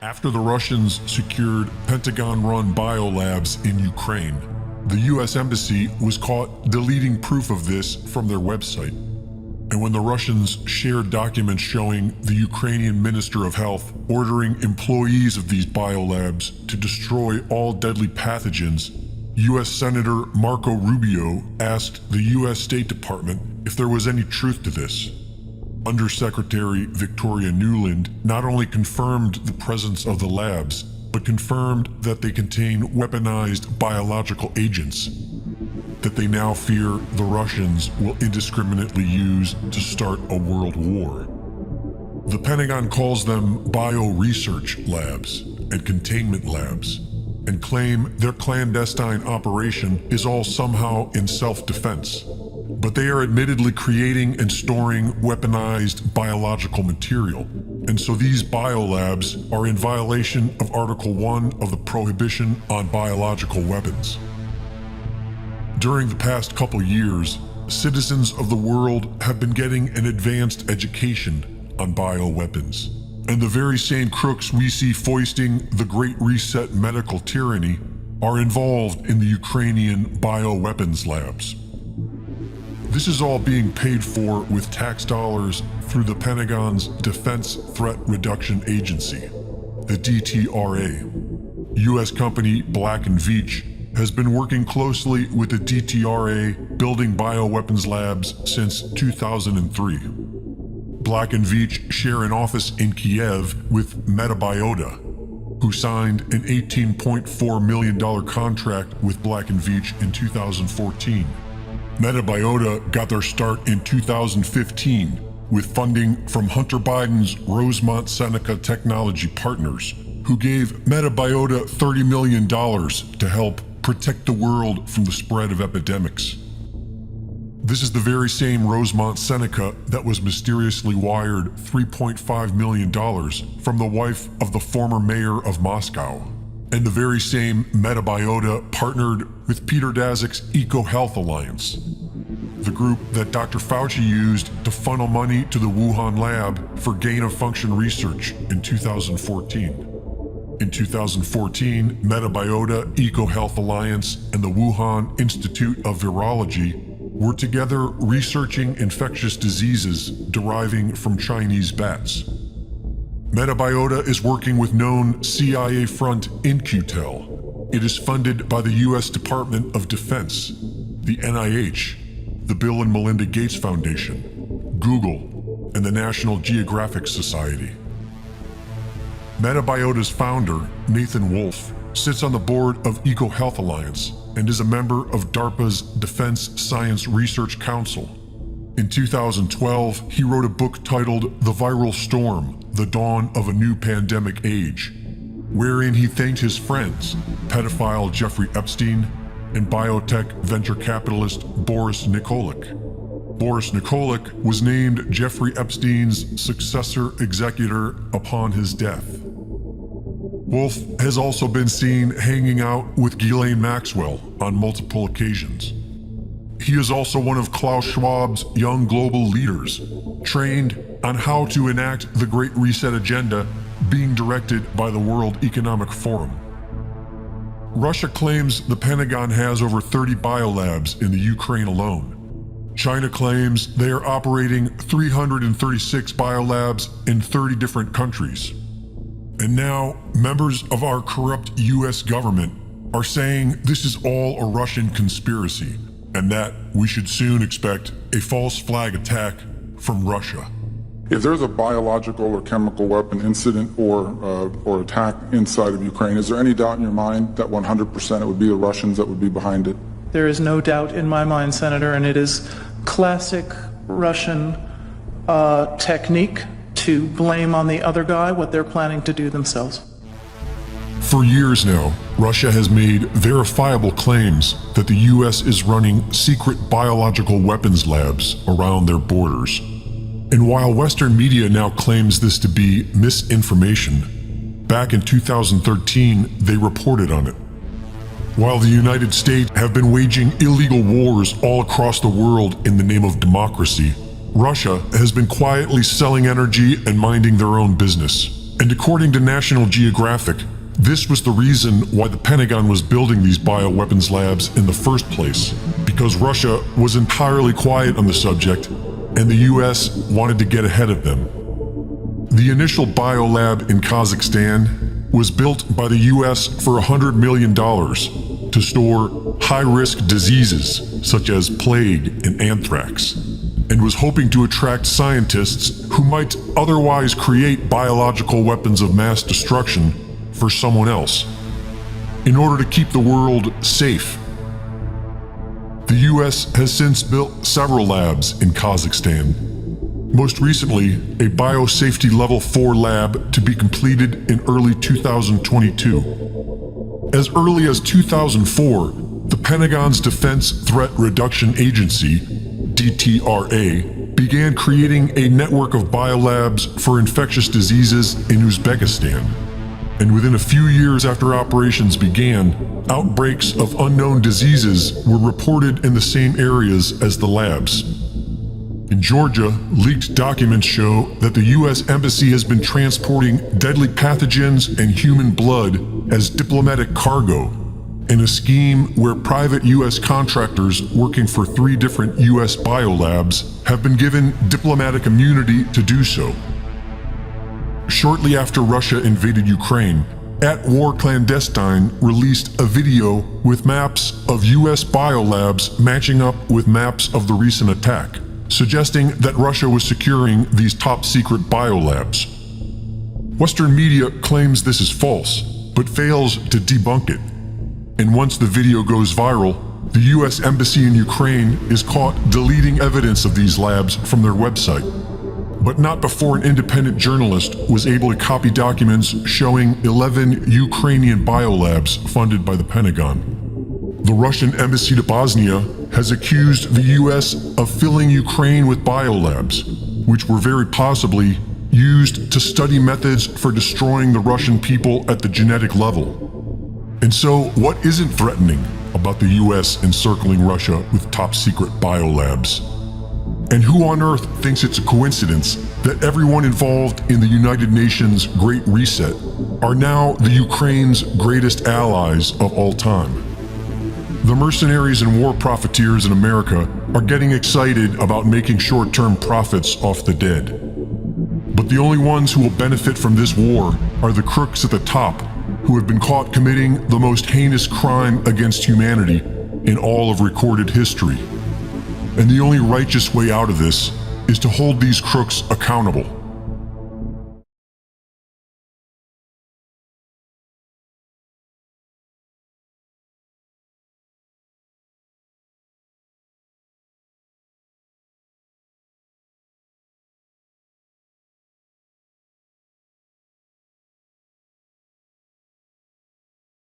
After the Russians secured Pentagon-run biolabs in Ukraine, the U.S. Embassy was caught deleting proof of this from their website. And when the Russians shared documents showing the Ukrainian Minister of Health ordering employees of these biolabs to destroy all deadly pathogens, U.S. Senator Marco Rubio asked the U.S. State Department if there was any truth to this. Undersecretary Victoria Nuland not only confirmed the presence of the labs, but confirmed that they contain weaponized biological agents that they now fear the Russians will indiscriminately use to start a world war. The Pentagon calls them bio-research labs and containment labs, and claim their clandestine operation is all somehow in self-defense. But they are admittedly creating and storing weaponized biological material, and so these biolabs are in violation of Article 1 of the Prohibition on Biological Weapons. During the past couple years, citizens of the world have been getting an advanced education on bioweapons, and the very same crooks we see foisting the Great Reset medical tyranny are involved in the Ukrainian bioweapons labs. This is all being paid for with tax dollars through the Pentagon's Defense Threat Reduction Agency, the DTRA. U.S. company Black & Veatch has been working closely with the DTRA building bioweapons labs since 2003. Black & Veatch share an office in Kiev with Metabiota, who signed an $18.4 million contract with Black & Veatch in 2014. Metabiota got their start in 2015 with funding from Hunter Biden's Rosemont Seneca Technology Partners, who gave Metabiota $30 million to help protect the world from the spread of epidemics. This is the very same Rosemont Seneca that was mysteriously wired $3.5 million from the wife of the former mayor of Moscow. And the very same Metabiota partnered with Peter Daszak's EcoHealth Alliance, the group that Dr. Fauci used to funnel money to the Wuhan lab for gain-of-function research in 2014. In 2014, Metabiota, EcoHealth Alliance, and the Wuhan Institute of Virology were together researching infectious diseases deriving from Chinese bats. Metabiota is working with known CIA front In-Q-Tel. It is funded by the U.S. Department of Defense, the NIH, the Bill and Melinda Gates Foundation, Google, and the National Geographic Society. Metabiota's founder, Nathan Wolfe, sits on the board of EcoHealth Alliance and is a member of DARPA's Defense Science Research Council. In 2012, he wrote a book titled The Viral Storm: The Dawn of a New Pandemic Age, wherein he thanked his friends, pedophile Jeffrey Epstein and biotech venture capitalist Boris Nikolic. Boris Nikolic was named Jeffrey Epstein's successor executor upon his death. Wolfe has also been seen hanging out with Ghislaine Maxwell on multiple occasions. He is also one of Klaus Schwab's young global leaders, trained on how to enact the Great Reset agenda being directed by the World Economic Forum. Russia claims the Pentagon has over 30 biolabs in the Ukraine alone. China claims they are operating 336 biolabs in 30 different countries. And now, members of our corrupt US government are saying this is all a Russian conspiracy, and that we should soon expect a false flag attack from Russia. If there's a biological or chemical weapon incident or attack inside of Ukraine, is there any doubt in your mind that 100% it would be the Russians that would be behind it? There is no doubt in my mind, Senator, and it is classic Russian technique to blame on the other guy what they're planning to do themselves. For years now, Russia has made verifiable claims that the U.S. is running secret biological weapons labs around their borders. And while Western media now claims this to be misinformation, back in 2013, they reported on it. While the United States have been waging illegal wars all across the world in the name of democracy, Russia has been quietly selling energy and minding their own business. And according to National Geographic, this was the reason why the Pentagon was building these bioweapons labs in the first place, because Russia was entirely quiet on the subject, and the US wanted to get ahead of them. The initial biolab in Kazakhstan was built by the US for $100 million to store high-risk diseases such as plague and anthrax, and was hoping to attract scientists who might otherwise create biological weapons of mass destruction for someone else, in order to keep the world safe. The US has since built several labs in Kazakhstan. Most recently, a biosafety level 4 lab to be completed in early 2022. As early as 2004, the Pentagon's Defense Threat Reduction Agency, DTRA, began creating a network of biolabs for infectious diseases in Uzbekistan. And within a few years after operations began, outbreaks of unknown diseases were reported in the same areas as the labs. In Georgia, leaked documents show that the U.S. Embassy has been transporting deadly pathogens and human blood as diplomatic cargo in a scheme where private U.S. contractors working for 3 different U.S. biolabs have been given diplomatic immunity to do so. Shortly after Russia invaded Ukraine, At War Clandestine released a video with maps of U.S. biolabs matching up with maps of the recent attack, suggesting that Russia was securing these top-secret biolabs. Western media claims this is false, but fails to debunk it. And once the video goes viral, the U.S. Embassy in Ukraine is caught deleting evidence of these labs from their website. But not before an independent journalist was able to copy documents showing 11 Ukrainian biolabs funded by the Pentagon. The Russian embassy to Bosnia has accused the U.S. of filling Ukraine with biolabs, which were very possibly used to study methods for destroying the Russian people at the genetic level. And so, what isn't threatening about the U.S. encircling Russia with top-secret biolabs? And who on earth thinks it's a coincidence that everyone involved in the United Nations Great Reset are now the Ukraine's greatest allies of all time? The mercenaries and war profiteers in America are getting excited about making short-term profits off the dead. But the only ones who will benefit from this war are the crooks at the top, who have been caught committing the most heinous crime against humanity in all of recorded history. And the only righteous way out of this is to hold these crooks accountable.